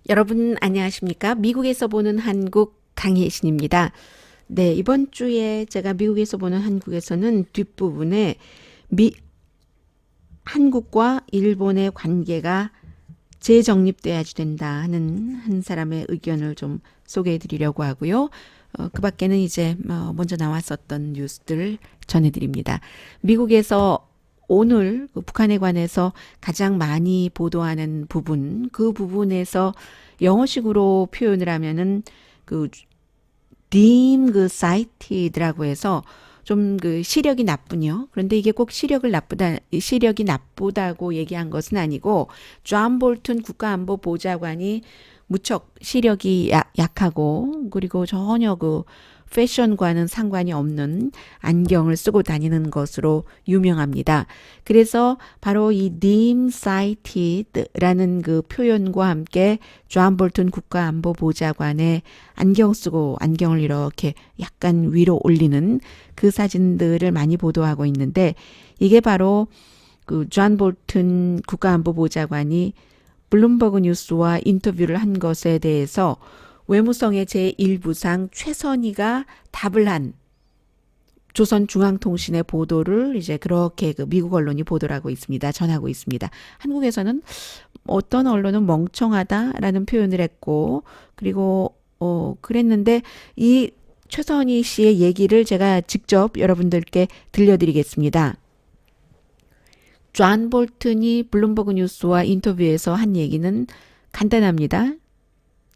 여러분 안녕하십니까? 미국에서 보는 한국 강혜신입니다. 네, 이번 주에 제가 미국에서 보는 한국에서는 뒷부분에 미, 한국과 일본의 관계가 재정립돼야지 된다 하는 한 사람의 의견을 좀 소개해 드리려고 하고요. 그 밖에는 이제 먼저 나왔었던 뉴스들을 전해드립니다. 미국에서 오늘 그 북한에 관해서 가장 많이 보도하는 부분, 그 부분에서 영어식으로 표현을 하면은 그 deem 그 cited라고 해서 좀 그 시력이 나쁘요. 그런데 이게 꼭 시력이 나쁘다고 얘기한 것은 아니고 존 볼튼 국가안보보좌관이 무척 시력이 약하고 그리고 전혀 그 패션과는 상관이 없는 안경을 쓰고 다니는 것으로 유명합니다. 그래서 바로 이 dim sighted라는 그 표현과 함께 존 볼튼 국가안보보좌관의 안경 쓰고 안경을 이렇게 약간 위로 올리는 그 사진들을 많이 보도하고 있는데 이게 바로 그 존 볼튼 국가안보보좌관이 블룸버그 뉴스와 인터뷰를 한 것에 대해서 외무성의 제1부상 최선희가 답을 한 조선중앙통신의 보도를 이제 그렇게 그 미국 언론이 보도를 하고 있습니다. 전하고 있습니다. 한국에서는 어떤 언론은 멍청하다라는 표현을 했고 그리고 그랬는데 이 최선희 씨의 얘기를 제가 직접 여러분들께 들려드리겠습니다. 존 볼튼이 블룸버그 뉴스와 인터뷰에서 한 얘기는 간단합니다.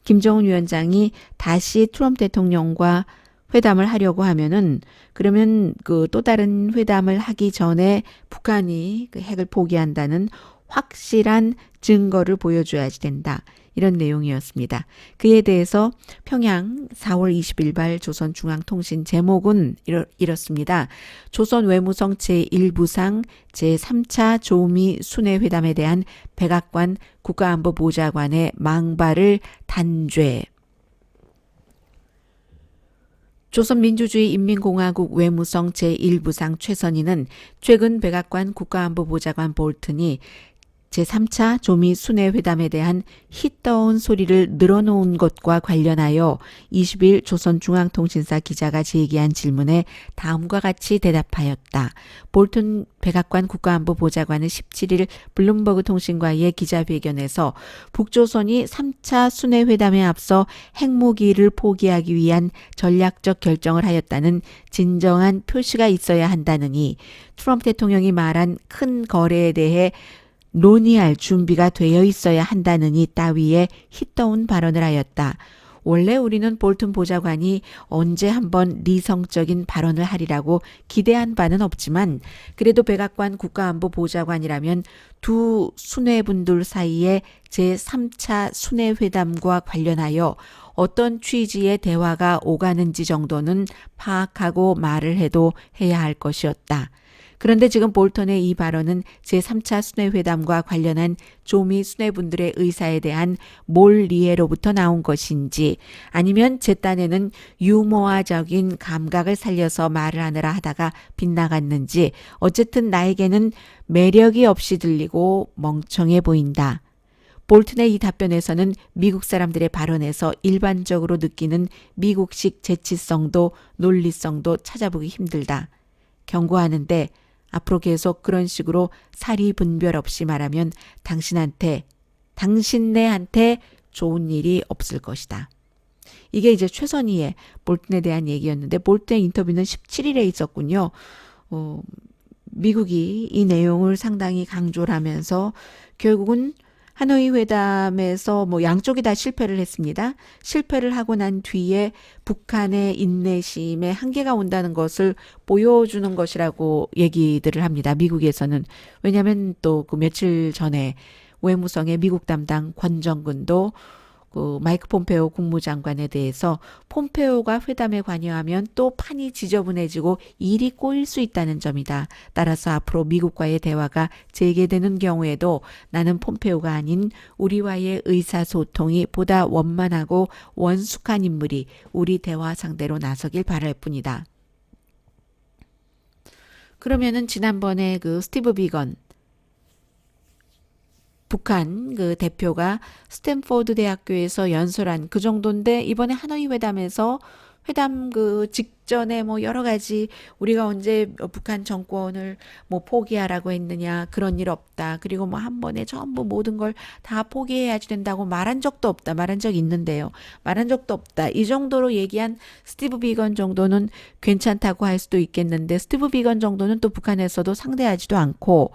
김정은 위원장이 다시 트럼프 대통령과 회담을 하려고 하면은 그러면 그 또 다른 회담을 하기 전에 북한이 그 핵을 포기한다는 확실한 증거를 보여줘야지 된다. 이런 내용이었습니다. 그에 대해서 평양 4월 20일 조선중앙통신 제목은 이렇습니다. 조선 외무성 제1부상 제3차 조미 순회 회담에 대한 백악관 국가안보보좌관의 망발을 단죄. 조선민주주의인민공화국 외무성 제1부상 최선희는 최근 백악관 국가안보보좌관 볼튼이 제3차 조미 순회 회담에 대한 휘떠운 소리를 늘어놓은 것과 관련하여 20일 조선중앙통신사 기자가 제기한 질문에 다음과 같이 대답하였다. 볼튼 백악관 국가안보보좌관은 17일 블룸버그 통신과의 기자회견에서 북조선이 3차 순회 회담에 앞서 핵무기를 포기하기 위한 전략적 결정을 하였다는 진정한 표시가 있어야 한다느니 트럼프 대통령이 말한 큰 거래에 대해 논의할 준비가 되어 있어야 한다느니 따위의 휘떠운 발언을 하였다. 원래 우리는 볼튼 보좌관이 언제 한번 리성적인 발언을 하리라고 기대한 바는 없지만 그래도 백악관 국가안보보좌관이라면 두 순회분들 사이에 제3차 순회회담과 관련하여 어떤 취지의 대화가 오가는지 정도는 파악하고 말을 해도 해야 할 것이었다. 그런데 지금 볼턴의 이 발언은 제3차 순회회담과 관련한 조미 순회분들의 의사에 대한 몰리에로부터 나온 것인지 아니면 제 딴에는 유머화적인 감각을 살려서 말을 하느라 하다가 빗나갔는지 어쨌든 나에게는 매력이 없이 들리고 멍청해 보인다. 볼튼의 이 답변에서는 미국 사람들의 발언에서 일반적으로 느끼는 미국식 재치성도 논리성도 찾아보기 힘들다. 경고하는데 앞으로 계속 그런 식으로 사리 분별 없이 말하면 당신네한테 좋은 일이 없을 것이다. 이게 이제 최선희의 볼튼에 대한 얘기였는데 볼튼의 인터뷰는 17일에 있었군요. 미국이 이 내용을 상당히 강조를 하면서 결국은 하노이 회담에서 양쪽이 다 실패를 했습니다. 실패를 하고 난 뒤에 북한의 인내심에 한계가 온다는 것을 보여주는 것이라고 얘기들을 합니다. 미국에서는. 왜냐하면 또 그 며칠 전에 외무성의 미국 담당 권정근도 그 마이크 폼페오 국무장관에 대해서 폼페오가 회담에 관여하면 또 판이 지저분해지고 일이 꼬일 수 있다는 점이다. 따라서 앞으로 미국과의 대화가 재개되는 경우에도 나는 폼페오가 아닌 우리와의 의사소통이 보다 원만하고 원숙한 인물이 우리 대화 상대로 나서길 바랄 뿐이다. 그러면은 지난번에 그 스티브 비건 북한 그 대표가 스탠포드 대학교에서 연설한 그 정도인데 이번에 하노이 회담에서 회담 그 직전에 뭐 여러 가지 우리가 언제 북한 정권을 뭐 포기하라고 했느냐 그런 일 없다. 그리고 뭐 한 번에 전부 모든 걸 다 포기해야지 된다고 말한 적도 없다. 말한 적 있는데요. 말한 적도 없다. 이 정도로 얘기한 스티브 비건 정도는 괜찮다고 할 수도 있겠는데 스티브 비건 정도는 또 북한에서도 상대하지도 않고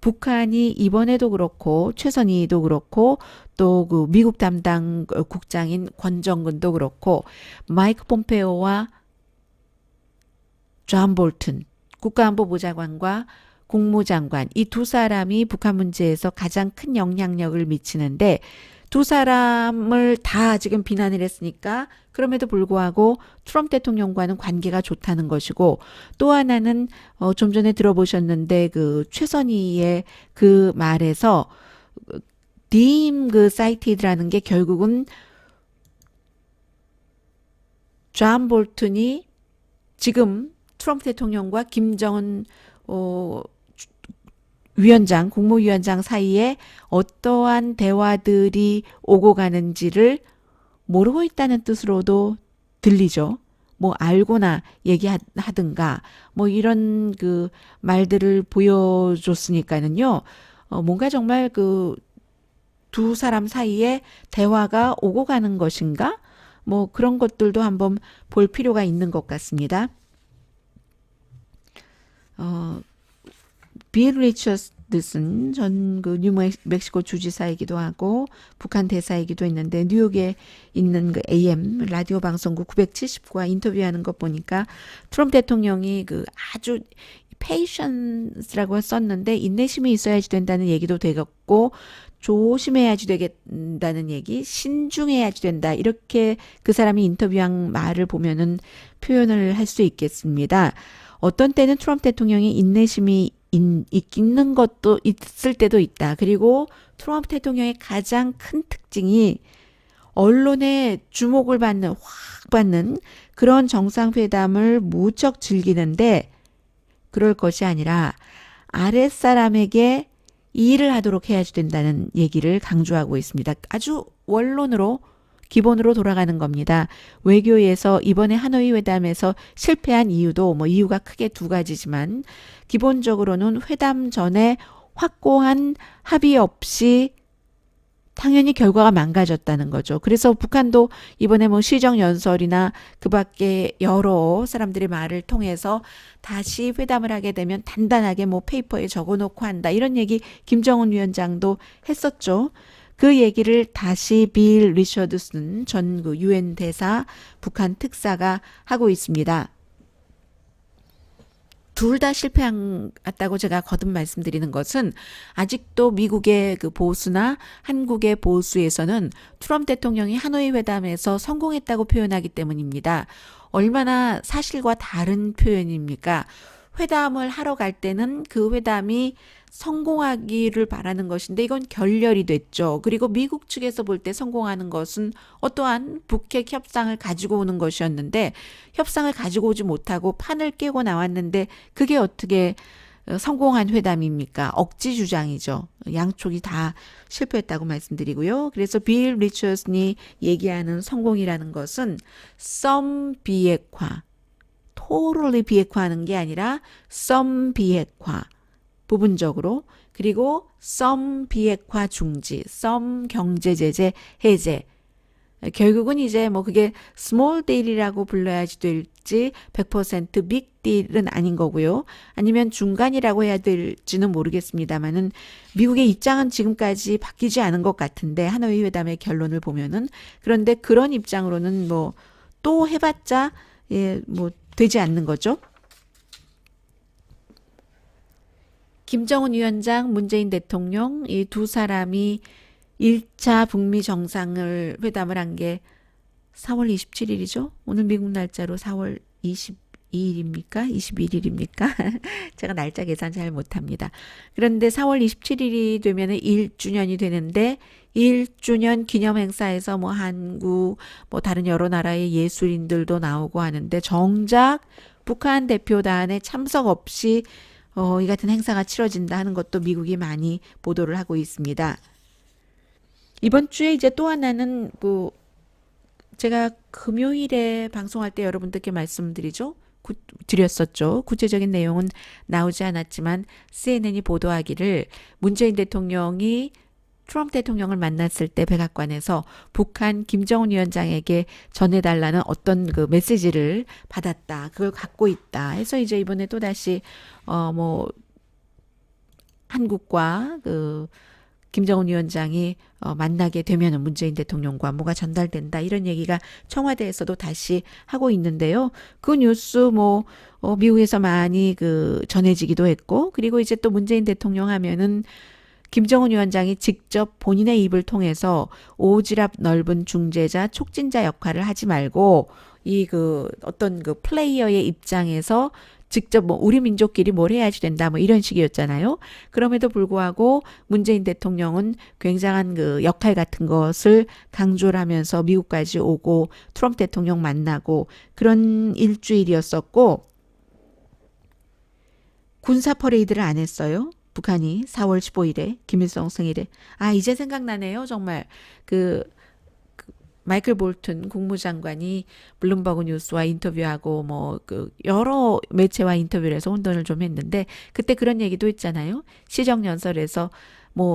북한이 이번에도 그렇고 최선희도 그렇고 또 그 미국 담당 국장인 권정근도 그렇고 마이크 폼페오와 존 볼튼 국가안보보좌관과 국무장관 이 두 사람이 북한 문제에서 가장 큰 영향력을 미치는데 두 사람을 다 지금 비난을 했으니까 그럼에도 불구하고 트럼프 대통령과는 관계가 좋다는 것이고 또 하나는 좀 전에 들어보셨는데 그 최선희의 그 말에서 dim 그 cited라는 게 결국은 존 볼튼이 지금 트럼프 대통령과 김정은 위원장, 국무위원장 사이에 어떠한 대화들이 오고 가는지를 모르고 있다는 뜻으로도 들리죠. 뭐 알고나 얘기하든가 뭐 이런 그 말들을 보여줬으니까는요. 뭔가 정말 그 두 사람 사이에 대화가 오고 가는 것인가? 뭐 그런 것들도 한번 볼 필요가 있는 것 같습니다. 빌 리처드슨 전 그 뉴멕시코 주지사이기도 하고 북한 대사이기도 했는데 뉴욕에 있는 그 AM 라디오 방송국 970과 인터뷰하는 것 보니까 트럼프 대통령이 그 아주 patience라고 썼는데 인내심이 있어야지 된다는 얘기도 되겠고 조심해야지 되겠다는 얘기, 신중해야지 된다. 이렇게 그 사람이 인터뷰한 말을 보면은 표현을 할 수 있겠습니다. 어떤 때는 트럼프 대통령이 인내심이 있는 것도 있을 때도 있다. 그리고 트럼프 대통령의 가장 큰 특징이 언론의 주목을 확 받는 그런 정상회담을 무척 즐기는데 그럴 것이 아니라 아랫사람에게 일을 하도록 해야지 된다는 얘기를 강조하고 있습니다. 아주 원론으로 기본으로 돌아가는 겁니다. 외교에서 이번에 하노이 회담에서 실패한 이유도 뭐 이유가 크게 두 가지지만 기본적으로는 회담 전에 확고한 합의 없이 당연히 결과가 망가졌다는 거죠. 그래서 북한도 이번에 뭐 시정연설이나 그 밖에 여러 사람들의 말을 통해서 다시 회담을 하게 되면 단단하게 뭐 페이퍼에 적어놓고 한다. 이런 얘기 김정은 위원장도 했었죠. 그 얘기를 다시 빌 리처드슨 전 그 유엔 대사 북한 특사가 하고 있습니다. 둘 다 실패했다고 제가 거듭 말씀드리는 것은 아직도 미국의 그 보수나 한국의 보수에서는 트럼프 대통령이 하노이 회담에서 성공했다고 표현하기 때문입니다. 얼마나 사실과 다른 표현입니까? 회담을 하러 갈 때는 그 회담이 성공하기를 바라는 것인데 이건 결렬이 됐죠. 그리고 미국 측에서 볼 때 성공하는 것은 어떠한 북핵 협상을 가지고 오는 것이었는데 협상을 가지고 오지 못하고 판을 깨고 나왔는데 그게 어떻게 성공한 회담입니까? 억지 주장이죠. 양쪽이 다 실패했다고 말씀드리고요. 그래서 빌 리처슨이 얘기하는 성공이라는 것은 some 비핵화, totally 비핵화하는 게 아니라 some 비핵화, 부분적으로 그리고 some 비핵화 중지, some 경제 제재 해제. 결국은 이제 뭐 그게 small deal이라고 불러야지 될지 100% big deal은 아닌 거고요. 아니면 중간이라고 해야 될지는 모르겠습니다만은 미국의 입장은 지금까지 바뀌지 않은 것 같은데 하노이 회담의 결론을 보면은 그런데 그런 입장으로는 뭐 또 해봤자 뭐 되지 않는 거죠. 김정은 위원장, 문재인 대통령 이 두 사람이 1차 북미 정상을 회담을 한 게 4월 27일이죠. 오늘 미국 날짜로 4월 22일입니까? 21일입니까? 제가 날짜 계산 잘 못합니다. 그런데 4월 27일이 되면 1주년이 되는데 1주년 기념 행사에서 뭐 한국, 뭐 다른 여러 나라의 예술인들도 나오고 하는데 정작 북한 대표단의 참석 없이 이 같은 행사가 치러진다 하는 것도 미국이 많이 보도를 하고 있습니다. 이번 주에 이제 또 하나는 제가 금요일에 방송할 때 여러분들께 말씀드리죠. 드렸었죠. 구체적인 내용은 나오지 않았지만 CNN이 보도하기를 문재인 대통령이 트럼프 대통령을 만났을 때 백악관에서 북한 김정은 위원장에게 전해달라는 어떤 그 메시지를 받았다. 그걸 갖고 있다. 해서 이제 이번에 또 다시 뭐 한국과 김정은 위원장이 만나게 되면은 문재인 대통령과 뭐가 전달된다 이런 얘기가 청와대에서도 다시 하고 있는데요. 그 뉴스 미국에서 많이 전해지기도 했고 그리고 이제 또 문재인 대통령 하면은 김정은 위원장이 직접 본인의 입을 통해서 오지랖 넓은 중재자, 촉진자 역할을 하지 말고 어떤 플레이어의 입장에서 직접 우리 민족끼리 뭘 해야지 된다 이런 식이었잖아요. 그럼에도 불구하고 문재인 대통령은 굉장한 역할 같은 것을 강조를 하면서 미국까지 오고 트럼프 대통령 만나고 그런 일주일이었었고 군사 퍼레이드를 안 했어요. 북한이 4월 15일에 김일성 생일에 이제 생각나네요. 정말 마이클 볼튼 국무장관이 블룸버그 뉴스와 인터뷰하고 여러 매체와 인터뷰를 해서 혼돈을 좀 했는데 그때 그런 얘기도 했잖아요. 시정연설에서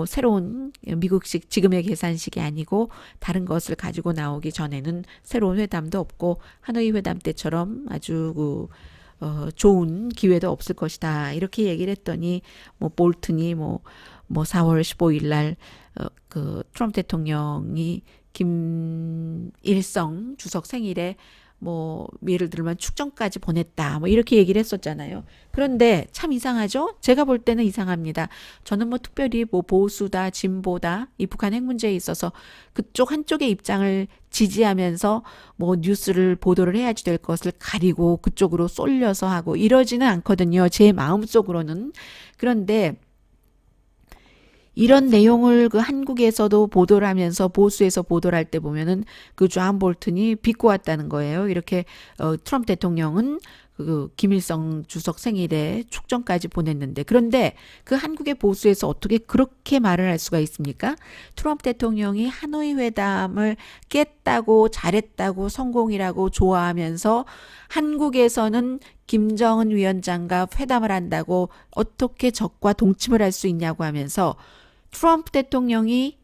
새로운 미국식 지금의 계산식이 아니고 다른 것을 가지고 나오기 전에는 새로운 회담도 없고 하노이 회담 때처럼 아주 좋은 기회도 없을 것이다. 이렇게 얘기를 했더니 볼튼이 4월 15일 날 트럼프 대통령이 김일성 주석 생일에 예를 들면 축전까지 보냈다. 이렇게 얘기를 했었잖아요. 그런데 참 이상하죠? 제가 볼 때는 이상합니다. 저는 특별히 보수다, 진보다 이 북한 핵 문제에 있어서 그쪽 한쪽의 입장을 지지하면서 뉴스를 보도를 해야지 될 것을 가리고 그쪽으로 쏠려서 하고 이러지는 않거든요. 제 마음속으로는. 그런데 이런 내용을 한국에서도 보도를 하면서 보수에서 보도를 할 때 보면은 존 볼튼이 비꼬았다는 거예요. 이렇게 트럼프 대통령은 김일성 주석 생일에 축전까지 보냈는데 그런데 한국의 보수에서 어떻게 그렇게 말을 할 수가 있습니까? 트럼프 대통령이 하노이 회담을 깼다고 잘했다고 성공이라고 좋아하면서 한국에서는 김정은 위원장과 회담을 한다고 어떻게 적과 동침을 할 수 있냐고 하면서 트럼프 대통령이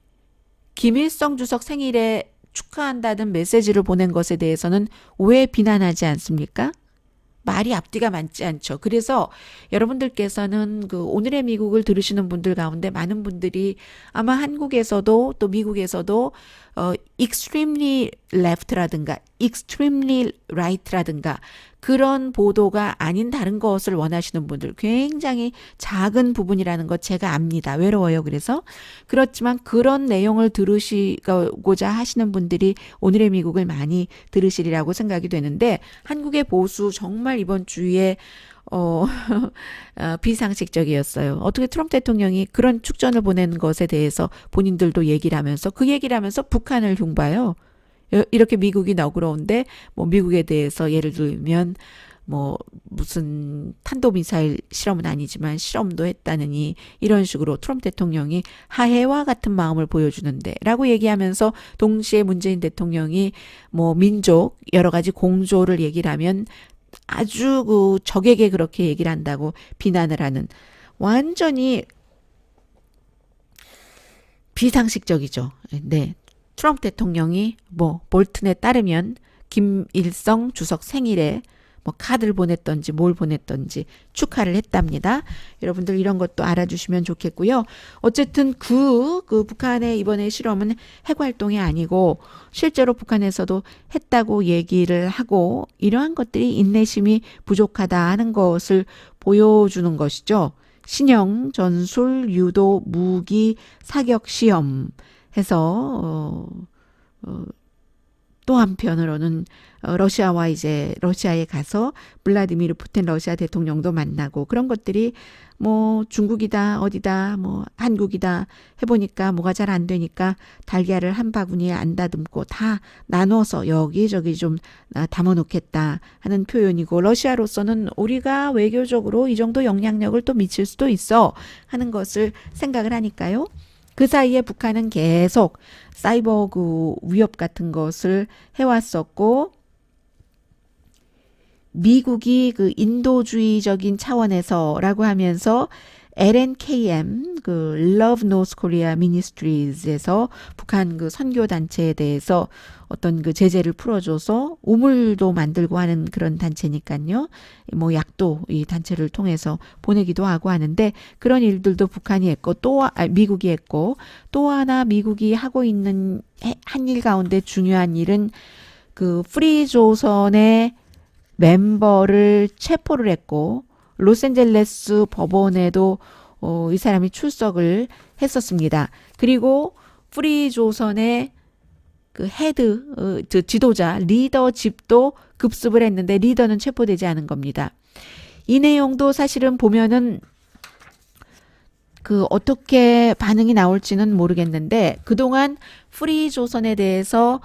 김일성 주석 생일에 축하한다는 메시지를 보낸 것에 대해서는 왜 비난하지 않습니까? 말이 앞뒤가 맞지 않죠. 그래서 여러분들께서는 오늘의 미국을 들으시는 분들 가운데 많은 분들이 아마 한국에서도 또 미국에서도 extremely left라든가 extremely right라든가 그런 보도가 아닌 다른 것을 원하시는 분들 굉장히 작은 부분이라는 것 제가 압니다. 외로워요. 그래서 그렇지만 그런 내용을 들으시고자 하시는 분들이 오늘의 미국을 많이 들으시리라고 생각이 되는데 한국의 보수 정말 이번 주에 비상식적이었어요. 어떻게 트럼프 대통령이 그런 축전을 보내는 것에 대해서 본인들도 얘기를 하면서 그 얘기를 하면서 북한을 흉봐요. 이렇게 미국이 너그러운데 미국에 대해서 예를 들면 무슨 탄도미사일 실험은 아니지만 실험도 했다느니 이런 식으로 트럼프 대통령이 하해와 같은 마음을 보여주는데 라고 얘기하면서 동시에 문재인 대통령이 민족 여러 가지 공조를 얘기를 하면 아주 적에게 그렇게 얘기를 한다고 비난을 하는 완전히 비상식적이죠. 네. 트럼프 대통령이 볼튼에 따르면 김일성 주석 생일에 카드를 보냈던지 뭘 보냈던지 축하를 했답니다. 여러분들 이런 것도 알아주시면 좋겠고요. 어쨌든 북한의 이번에 실험은 핵활동이 아니고 실제로 북한에서도 했다고 얘기를 하고 이러한 것들이 인내심이 부족하다 하는 것을 보여주는 것이죠. 신형 전술 유도 무기 사격 시험 해서 또 한편으로는 러시아와 이제 러시아에 가서 블라디미르 푸틴 러시아 대통령도 만나고 그런 것들이 중국이다 어디다 한국이다 해보니까 뭐가 잘 안 되니까 달걀을 한 바구니에 안 다듬고 다 나눠서 여기저기 좀 담아놓겠다 하는 표현이고 러시아로서는 우리가 외교적으로 이 정도 영향력을 또 미칠 수도 있어 하는 것을 생각을 하니까요. 그 사이에 북한은 계속 사이버그 위협 같은 것을 해왔었고, 미국이 그 인도주의적인 차원에서라고 하면서 LNKM, 그 Love North Korea Ministries에서 북한 그 선교 단체에 대해서 어떤 그 제재를 풀어줘서 우물도 만들고 하는 그런 단체니까요. 뭐 약도 이 단체를 통해서 보내기도 하고 하는데, 그런 일들도 북한이 했고 미국이 했고, 또 하나 미국이 하고 있는 한 일 가운데 중요한 일은 그 프리조선의 멤버를 체포를 했고, 로스앤젤레스 법원에도 이 사람이 출석을 했었습니다. 그리고 프리조선의 그 헤드, 지도자, 리더 집도 급습을 했는데 리더는 체포되지 않은 겁니다. 이 내용도 사실은 보면은 그 어떻게 반응이 나올지는 모르겠는데, 그동안 프리조선에 대해서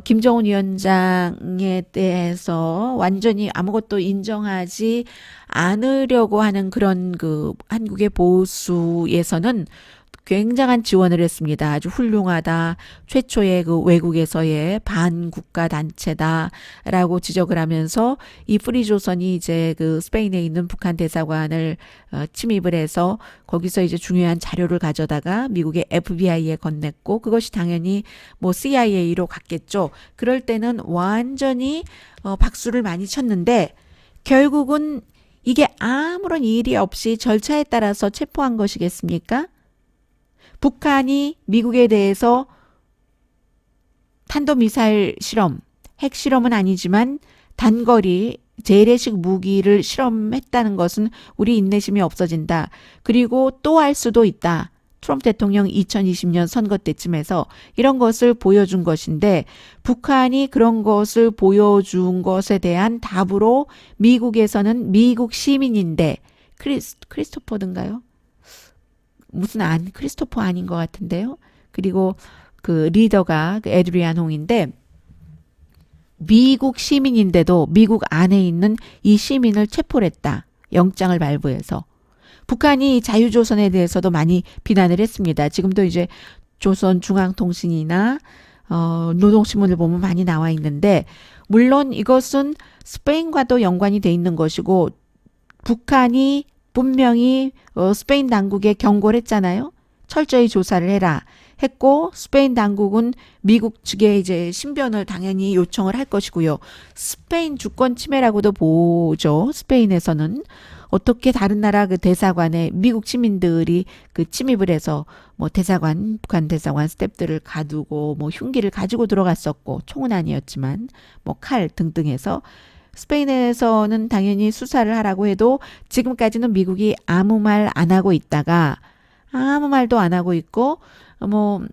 김정은 위원장에 대해서 완전히 아무것도 인정하지 않으려고 하는 그런 그 한국의 보수에서는 굉장한 지원을 했습니다. 아주 훌륭하다. 최초의 그 외국에서의 반국가 단체다라고 지적을 하면서 이 프리조선이 이제 그 스페인에 있는 북한 대사관을 침입을 해서 거기서 이제 중요한 자료를 가져다가 미국의 FBI에 건넸고, 그것이 당연히 뭐 CIA로 갔겠죠. 그럴 때는 완전히 박수를 많이 쳤는데, 결국은 이게 아무런 일이 없이 절차에 따라서 체포한 것이겠습니까? 북한이 미국에 대해서 탄도미사일 실험, 핵실험은 아니지만 단거리 재래식 무기를 실험했다는 것은 우리 인내심이 없어진다. 그리고 또 할 수도 있다. 트럼프 대통령 2020년 선거 때쯤에서 이런 것을 보여준 것인데, 북한이 그런 것을 보여준 것에 대한 답으로 미국에서는 미국 시민인데, 크리스토퍼든가요? 무슨 크리스토퍼 아닌 것 같은데요. 그리고 그 리더가 그 에드리안 홍인데, 미국 시민인데도 미국 안에 있는 이 시민을 체포를 했다. 영장을 발부해서. 북한이 자유조선에 대해서도 많이 비난을 했습니다. 지금도 이제 조선중앙통신이나 노동신문을 보면 많이 나와 있는데, 물론 이것은 스페인과도 연관이 돼 있는 것이고, 북한이 분명히 스페인 당국에 경고를 했잖아요. 철저히 조사를 해라 했고, 스페인 당국은 미국 측에 이제 신변을 당연히 요청을 할 것이고요. 스페인 주권 침해라고도 보죠. 스페인에서는 어떻게 다른 나라 그 대사관에 미국 시민들이 그 침입을 해서 뭐 대사관, 북한 대사관 스태프들을 가두고 뭐 흉기를 가지고 들어갔었고, 총은 아니었지만 뭐 칼 등등 해서, 스페인에서는 당연히 수사를 하라고 해도 지금까지는 미국이 아무 말 안 하고 있다가 아무 말도 안 하고 있고, 뭐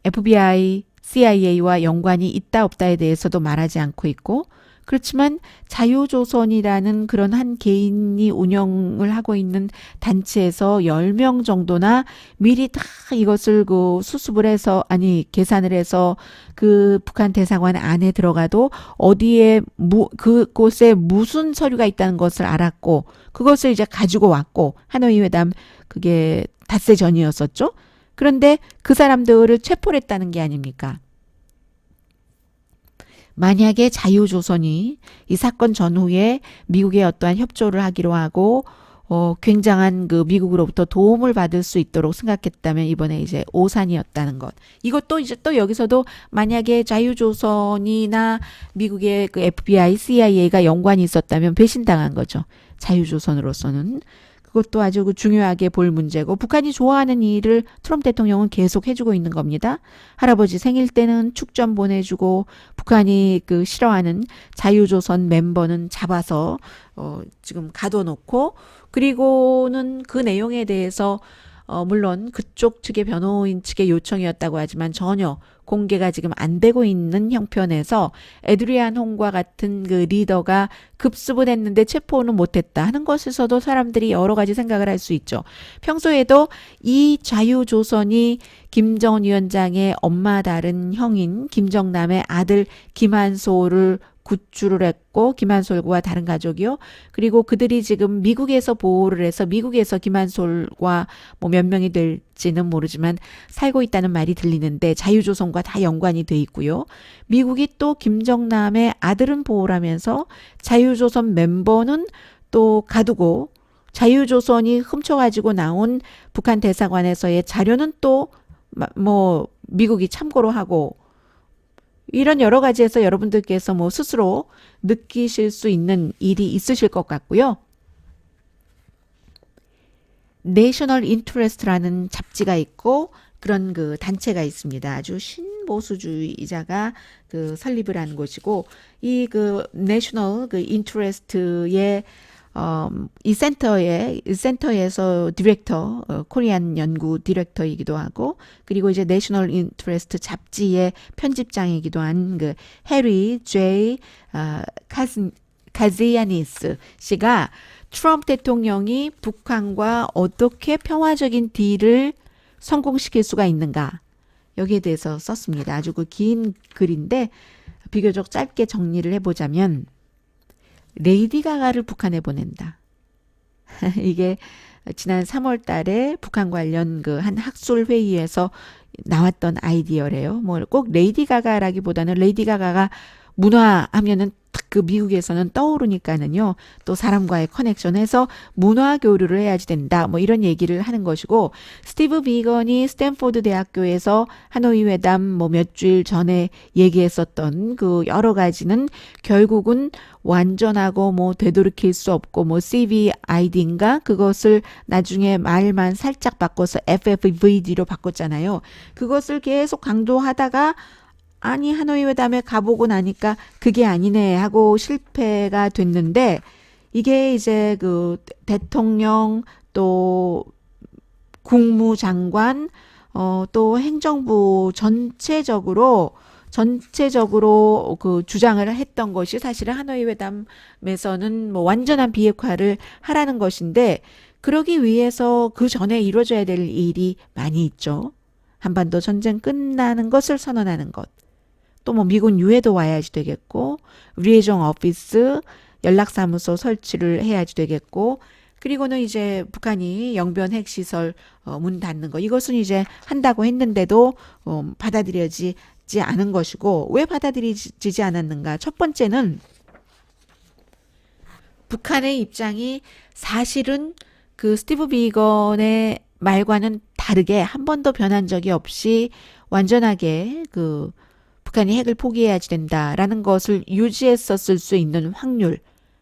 FBI, CIA와 연관이 있다 없다에 대해서도 말하지 않고 있고, 그렇지만 자유조선이라는 그런 한 개인이 운영을 하고 있는 단체에서 10명 정도나 미리 다 이것을 그 수습을 해서, 계산을 해서 그 북한 대사관 안에 들어가도 어디에 그곳에 무슨 서류가 있다는 것을 알았고, 그것을 이제 가지고 왔고, 하노이 회담 그게 닷새 전이었었죠. 그런데 그 사람들을 체포를 했다는 게 아닙니까? 만약에 자유조선이 이 사건 전후에 미국의 어떠한 협조를 하기로 하고 굉장한 그 미국으로부터 도움을 받을 수 있도록 생각했다면, 이번에 이제 오산이었다는 것. 이것도 이제 또 여기서도 만약에 자유조선이나 미국의 그 FBI, CIA가 연관이 있었다면 배신당한 거죠. 자유조선으로서는. 그것도 아주 중요하게 볼 문제고, 북한이 좋아하는 일을 트럼프 대통령은 계속 해주고 있는 겁니다. 할아버지 생일 때는 축전 보내주고, 북한이 그 싫어하는 자유조선 멤버는 잡아서 지금 가둬놓고, 그리고는 그 내용에 대해서 물론 그쪽 측의 변호인 측의 요청이었다고 하지만 전혀 공개가 지금 안 되고 있는 형편에서 에드리안 홍과 같은 그 리더가 급습을 했는데 체포는 못했다 하는 것에서도 사람들이 여러 가지 생각을 할 수 있죠. 평소에도 이 자유조선이 김정은 위원장의 엄마 다른 형인 김정남의 아들 김한소를 구출을 했고 김한솔과 다른 가족이요. 그리고 그들이 지금 미국에서 보호를 해서 미국에서 김한솔과 뭐 몇 명이 될지는 모르지만 살고 있다는 말이 들리는데 자유조선과 다 연관이 돼 있고요. 미국이 또 김정남의 아들은 보호를 하면서 자유조선 멤버는 또 가두고 자유조선이 훔쳐가지고 나온 북한 대사관에서의 자료는 또 뭐 미국이 참고로 하고 이런 여러 가지에서 여러분들께서 뭐 스스로 느끼실 수 있는 일이 있으실 것 같고요. 내셔널 인트레스트라는 잡지가 있고 그런 그 단체가 있습니다. 아주 신보수주의자가 그 설립을 한 곳이고 이 그 내셔널 그 인트레스트의 이 센터에서 디렉터, 코리안 연구 디렉터이기도 하고, 그리고 이제 내셔널 인트레스트 잡지의 편집장이기도 한 그 해리 제이 카지아니스 씨가 트럼프 대통령이 북한과 어떻게 평화적인 딜을 성공시킬 수가 있는가 여기에 대해서 썼습니다. 아주 그 긴 글인데 비교적 짧게 정리를 해보자면 레이디 가가를 북한에 보낸다. 이게 지난 3월 달에 북한 관련 그 한 학술 회의에서 나왔던 아이디어래요. 뭐 꼭 레이디 가가라기보다는 레이디 가가가 문화 하면은 그 미국에서는 떠오르니까는요. 또 사람과의 커넥션해서 문화 교류를 해야지 된다. 뭐 이런 얘기를 하는 것이고 스티브 비건이 스탠포드 대학교에서 하노이 회담 뭐 몇 주일 전에 얘기했었던 그 여러 가지는 결국은 완전하고 뭐 되돌이킬 수 없고 뭐 CVID인가 그것을 나중에 말만 살짝 바꿔서 FFVD로 바꿨잖아요. 그것을 계속 강조하다가 아니 하노이 회담에 가보고 나니까 그게 아니네 하고 실패가 됐는데 이게 이제 그 대통령 또 국무장관 또 행정부 전체적으로 그 주장을 했던 것이 사실은 하노이 회담에서는 뭐 완전한 비핵화를 하라는 것인데 그러기 위해서 그 전에 이루어져야 될 일이 많이 있죠. 한반도 전쟁 끝나는 것을 선언하는 것. 또 뭐 미군 유해도 와야지 되겠고 리에이정 오피스 연락사무소 설치를 해야지 되겠고 그리고는 이제 북한이 영변 핵시설 문 닫는 거 이것은 이제 한다고 했는데도 받아들여지지 않은 것이고 왜 받아들이지 않았는가? 첫 번째는 북한의 입장이 사실은 그 스티브 비건의 말과는 다르게 한 번도 변한 적이 없이 완전하게 그 북한이 핵을 포기해야지 된다라는 것을 유지했었을 수 있는 확률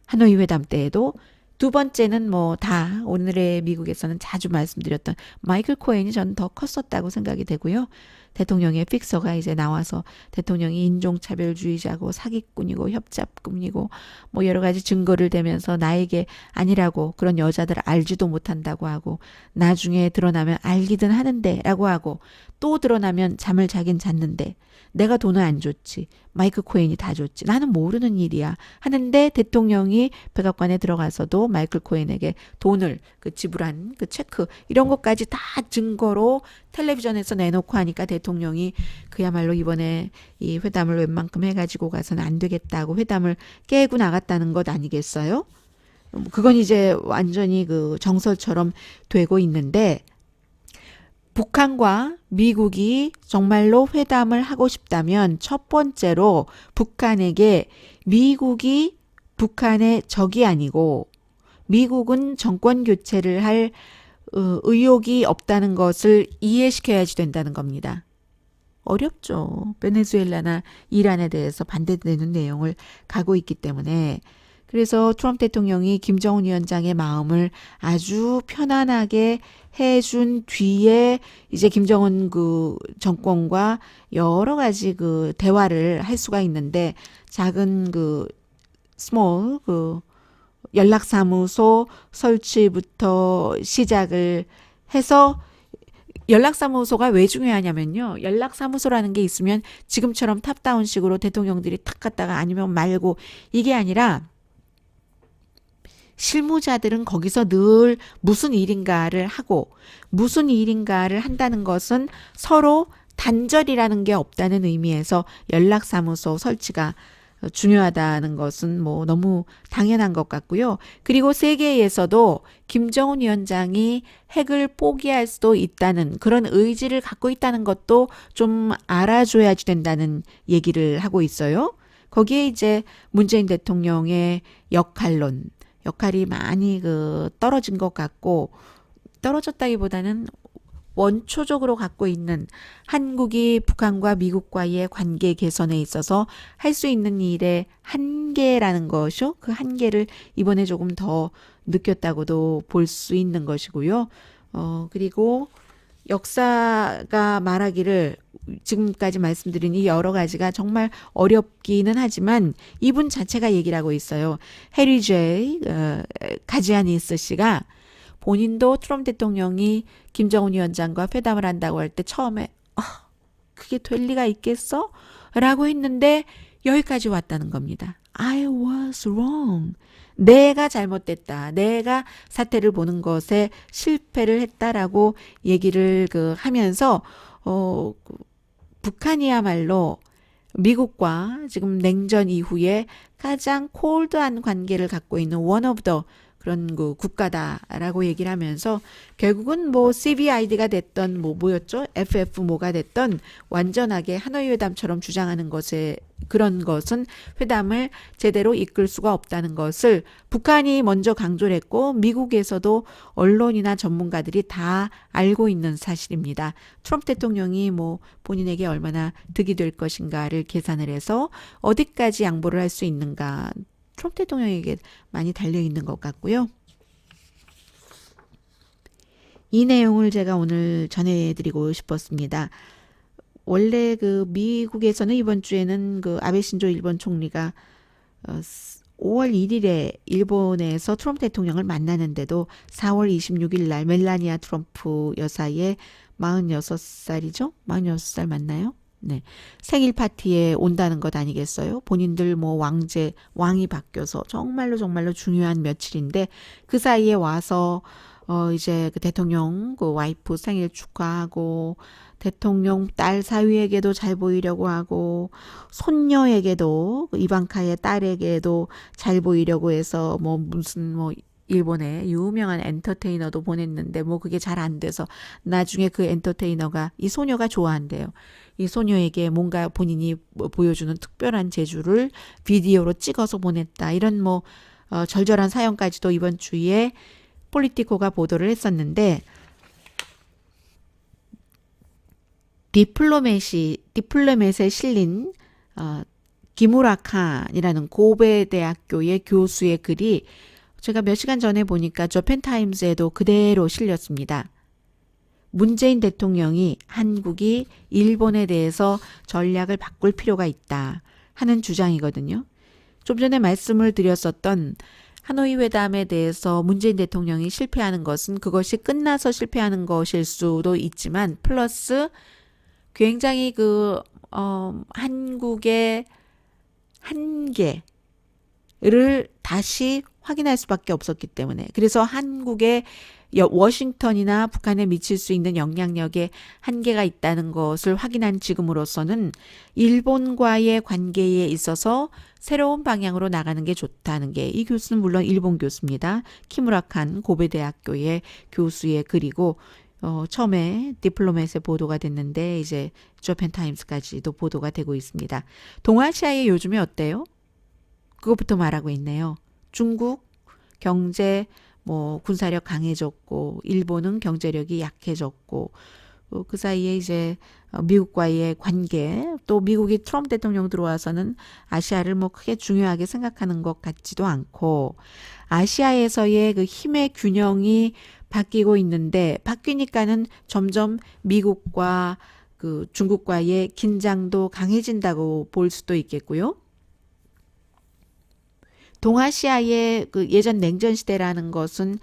하노이 회담 때에도 두 번째는 뭐 다 오늘의 미국에서는 자주 말씀드렸던 마이클 코헨이 저는 더 컸었다고 생각이 되고요. 대통령의 픽서가 이제 나와서 대통령이 인종차별주의자고 사기꾼이고 협잡꾼이고 뭐 여러 가지 증거를 대면서 나에게 아니라고 그런 여자들 알지도 못한다고 하고 나중에 드러나면 알기든 하는데 라고 하고 또 드러나면 잠을 자긴 잤는데 내가 돈을 안 줬지. 마이크 코헨이 다 줬지. 나는 모르는 일이야. 하는데 대통령이 백악관에 들어가서도 마이클 코헨에게 돈을 그 지불한 그 체크 이런 것까지 다 증거로 텔레비전에서 내놓고 하니까 대통령이 그야말로 이번에 이 회담을 웬만큼 해가지고 가서는 안 되겠다고 회담을 깨고 나갔다는 것 아니겠어요? 그건 이제 완전히 그 정설처럼 되고 있는데 북한과 미국이 정말로 회담을 하고 싶다면 첫 번째로 북한에게 미국이 북한의 적이 아니고 미국은 정권 교체를 할 의욕이 없다는 것을 이해시켜야지 된다는 겁니다. 어렵죠. 베네수엘라나 이란에 대해서 반대되는 내용을 가고 있기 때문에 그래서 트럼프 대통령이 김정은 위원장의 마음을 아주 편안하게 해준 뒤에 이제 김정은 그 정권과 여러 가지 그 대화를 할 수가 있는데 작은 그 스몰 그 연락사무소 설치부터 시작을 해서 연락사무소가 왜 중요하냐면요. 연락사무소라는 게 있으면 지금처럼 탑다운식으로 대통령들이 탁 갔다가 아니면 말고 이게 아니라 실무자들은 거기서 늘 무슨 일인가를 하고 무슨 일인가를 한다는 것은 서로 단절이라는 게 없다는 의미에서 연락사무소 설치가 중요하다는 것은 뭐 너무 당연한 것 같고요. 그리고 세계에서도 김정은 위원장이 핵을 포기할 수도 있다는 그런 의지를 갖고 있다는 것도 좀 알아줘야지 된다는 얘기를 하고 있어요. 거기에 이제 문재인 대통령의 역할이 많이 떨어진 것 같고, 떨어졌다기보다는 원초적으로 갖고 있는 한국이 북한과 미국과의 관계 개선에 있어서 할 수 있는 일의 한계라는 것이요. 그 한계를 이번에 조금 더 느꼈다고도 볼 수 있는 것이고요. 그리고 역사가 말하기를 지금까지 말씀드린 이 여러 가지가 정말 어렵기는 하지만 이분 자체가 얘기를 하고 있어요. 해리 제이 가지아니스 씨가 본인도 트럼프 대통령이 김정은 위원장과 회담을 한다고 할 때 처음에 그게 될 리가 있겠어? 라고 했는데 여기까지 왔다는 겁니다. I was wrong. 내가 잘못됐다. 내가 사태를 보는 것에 실패를 했다라고 얘기를 하면서 북한이야말로 미국과 지금 냉전 이후에 가장 콜드한 관계를 갖고 있는 one of the 그런 국가다라고 얘기를 하면서 결국은 뭐 CVID가 됐던 뭐였죠? FF 뭐가 됐던 완전하게 하노이 회담처럼 주장하는 것에 그런 것은 회담을 제대로 이끌 수가 없다는 것을 북한이 먼저 강조를 했고 미국에서도 언론이나 전문가들이 다 알고 있는 사실입니다. 트럼프 대통령이 뭐 본인에게 얼마나 득이 될 것인가를 계산을 해서 어디까지 양보를 할 수 있는가 트럼프 대통령에게 많이 달려있는 것 같고요. 이 내용을 제가 오늘 전해드리고 싶었습니다. 원래 미국에서는 이번 주에는 아베 신조 일본 총리가 5월 1일에 일본에서 트럼프 대통령을 만나는데도 4월 26일 날 멜라니아 트럼프 여사의 46살이죠? 46살 맞나요? 네. 생일 파티에 온다는 것 아니겠어요? 본인들 뭐 왕이 바뀌어서 정말로 중요한 며칠인데 그 사이에 와서 이제 대통령 와이프 생일 축하하고 대통령 딸 사위에게도 잘 보이려고 하고 손녀에게도 이방카의 딸에게도 잘 보이려고 해서 뭐 무슨 일본의 유명한 엔터테이너도 보냈는데 뭐 그게 잘 안 돼서 나중에 그 엔터테이너가 이 소녀가 좋아한대요. 이 소녀에게 뭔가 본인이 보여주는 특별한 재주를 비디오로 찍어서 보냈다. 이런 절절한 사연까지도 이번 주에 폴리티코가 보도를 했었는데 디플로맷에 실린 기무라 칸이라는 고베 대학교의 교수의 글이 제가 몇 시간 전에 보니까 저펜타임스에도 그대로 실렸습니다. 문재인 대통령이 한국이 일본에 대해서 전략을 바꿀 필요가 있다 하는 주장이거든요. 좀 전에 말씀을 드렸었던 하노이 회담에 대해서 문재인 대통령이 실패하는 것은 그것이 끝나서 실패하는 것일 수도 있지만 플러스 굉장히 한국의 한계를 다시 확인할 수밖에 없었기 때문에 그래서 한국의 워싱턴이나 북한에 미칠 수 있는 영향력에 한계가 있다는 것을 확인한 지금으로서는 일본과의 관계에 있어서 새로운 방향으로 나가는 게 좋다는 게 이 교수는 물론 일본 교수입니다. 키무라칸 고베대학교의 교수의 글이고 처음에 디플로맷에 보도가 됐는데 이제 저펜타임스까지도 보도가 되고 있습니다. 동아시아의 요즘에 어때요? 그것부터 말하고 있네요. 중국 경제 군사력 강해졌고 일본은 경제력이 약해졌고 그 사이에 이제 미국과의 관계 또 미국이 트럼프 대통령 들어와서는 아시아를 크게 중요하게 생각하는 것 같지도 않고 아시아에서의 힘의 균형이 바뀌고 있는데 바뀌니까는 점점 미국과 중국과의 긴장도 강해진다고 볼 수도 있겠고요. 동아시아의 예전 냉전 시대라는 것은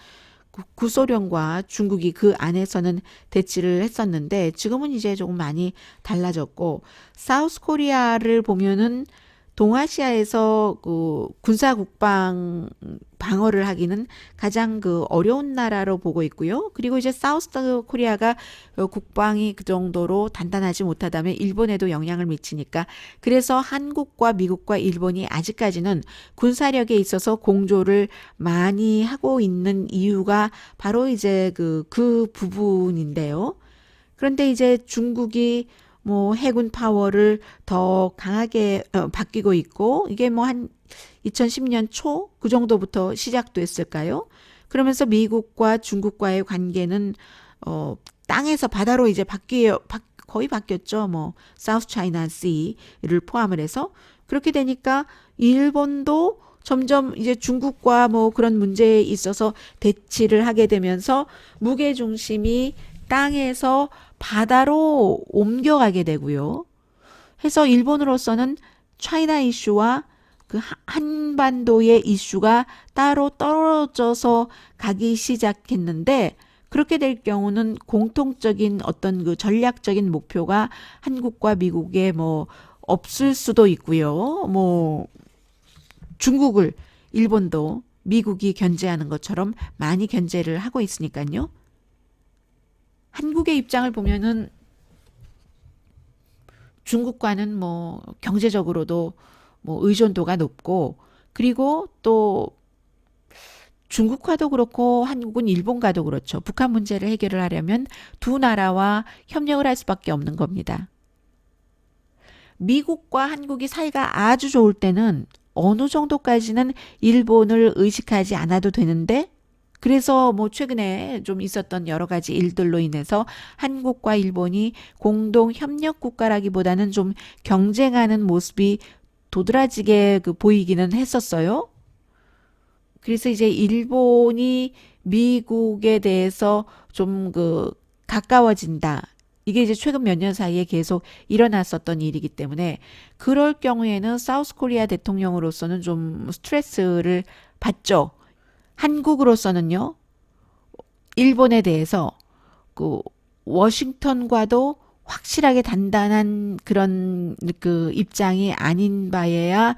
구소련과 중국이 그 안에서는 대치를 했었는데 지금은 이제 조금 많이 달라졌고 사우스 코리아를 보면은 동아시아에서 그 군사 국방 방어를 하기는 가장 그 어려운 나라로 보고 있고요. 그리고 이제 사우스 코리아가 국방이 그 정도로 단단하지 못하다면 일본에도 영향을 미치니까 그래서 한국과 미국과 일본이 아직까지는 군사력에 있어서 공조를 많이 하고 있는 이유가 바로 이제 그 부분인데요. 그런데 이제 중국이 뭐 해군 파워를 더 강하게 바뀌고 있고 이게 뭐 한 2010년 초 그 정도부터 시작됐을까요? 그러면서 미국과 중국과의 관계는 땅에서 바다로 이제 거의 바뀌었죠. 뭐 사우스 차이나 씨를 포함을 해서 그렇게 되니까 일본도 점점 이제 중국과 뭐 그런 문제에 있어서 대치를 하게 되면서 무게 중심이 땅에서 바다로 옮겨가게 되고요. 해서 일본으로서는 차이나 이슈와 그 한반도의 이슈가 따로 떨어져서 가기 시작했는데 그렇게 될 경우는 공통적인 어떤 그 전략적인 목표가 한국과 미국에 뭐 없을 수도 있고요. 뭐 중국을 일본도 미국이 견제하는 것처럼 많이 견제를 하고 있으니까요. 한국의 입장을 보면은 중국과는 뭐 경제적으로도 뭐 의존도가 높고 그리고 또 중국과도 그렇고 한국은 일본과도 그렇죠. 북한 문제를 해결을 하려면 두 나라와 협력을 할 수밖에 없는 겁니다. 미국과 한국이 사이가 아주 좋을 때는 어느 정도까지는 일본을 의식하지 않아도 되는데 그래서 뭐 최근에 좀 있었던 여러 가지 일들로 인해서 한국과 일본이 공동 협력 국가라기보다는 좀 경쟁하는 모습이 도드라지게 보이기는 했었어요. 그래서 이제 일본이 미국에 대해서 좀 가까워진다. 이게 이제 최근 몇 년 사이에 계속 일어났었던 일이기 때문에 그럴 경우에는 사우스 코리아 대통령으로서는 좀 스트레스를 받죠. 한국으로서는요, 일본에 대해서 그 워싱턴과도 확실하게 단단한 그런 그 입장이 아닌 바에야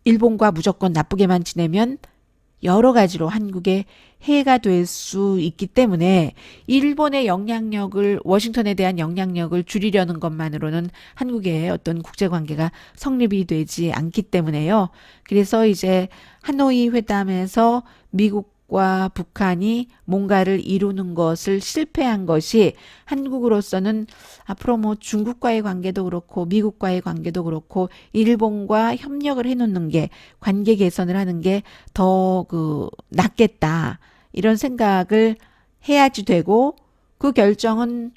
일본과 무조건 나쁘게만 지내면 여러 가지로 한국에 해가 될 수 있기 때문에 일본의 영향력을 워싱턴에 대한 영향력을 줄이려는 것만으로는 한국의 어떤 국제 관계가 성립이 되지 않기 때문에요. 그래서 이제 하노이 회담에서 미국과 북한이 뭔가를 이루는 것을 실패한 것이 한국으로서는 앞으로 뭐 중국과의 관계도 그렇고 미국과의 관계도 그렇고 일본과 협력을 해놓는 게 관계 개선을 하는 게 더 낫겠다. 이런 생각을 해야지 되고 그 결정은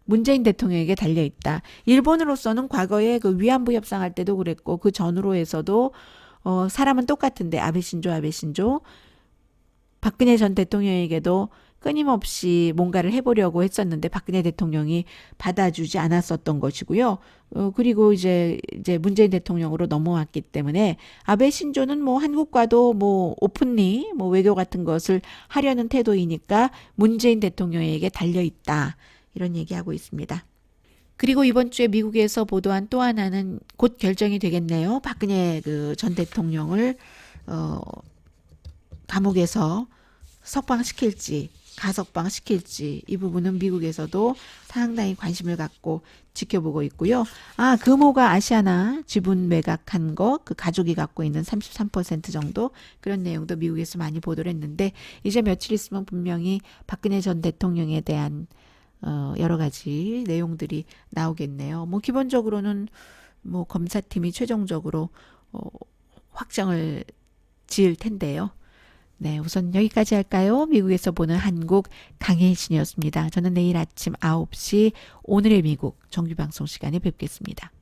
문재인 대통령에게 달려 있다. 일본으로서는 과거에 그 위안부 협상할 때도 그랬고 그 전후로 해서도 사람은 똑같은데 아베 신조 박근혜 전 대통령에게도 끊임없이 뭔가를 해보려고 했었는데 박근혜 대통령이 받아주지 않았었던 것이고요. 그리고 이제 문재인 대통령으로 넘어왔기 때문에 아베 신조는 뭐 한국과도 뭐 오픈리 뭐 외교 같은 것을 하려는 태도이니까 문재인 대통령에게 달려 있다. 이런 얘기하고 있습니다. 그리고 이번 주에 미국에서 보도한 또 하나는 곧 결정이 되겠네요. 박근혜 전 대통령을 감옥에서 석방시킬지 가석방시킬지 이 부분은 미국에서도 상당히 관심을 갖고 지켜보고 있고요. 금호가 아시아나 지분 매각한 거 그 가족이 갖고 있는 33% 정도 그런 내용도 미국에서 많이 보도를 했는데 이제 며칠 있으면 분명히 박근혜 전 대통령에 대한 여러 가지 내용들이 나오겠네요. 뭐 기본적으로는 뭐 검사팀이 최종적으로 확정을 지을 텐데요. 네, 우선 여기까지 할까요? 미국에서 보는 한국 강혜진이었습니다. 저는 내일 아침 9시 오늘의 미국 정규방송 시간에 뵙겠습니다.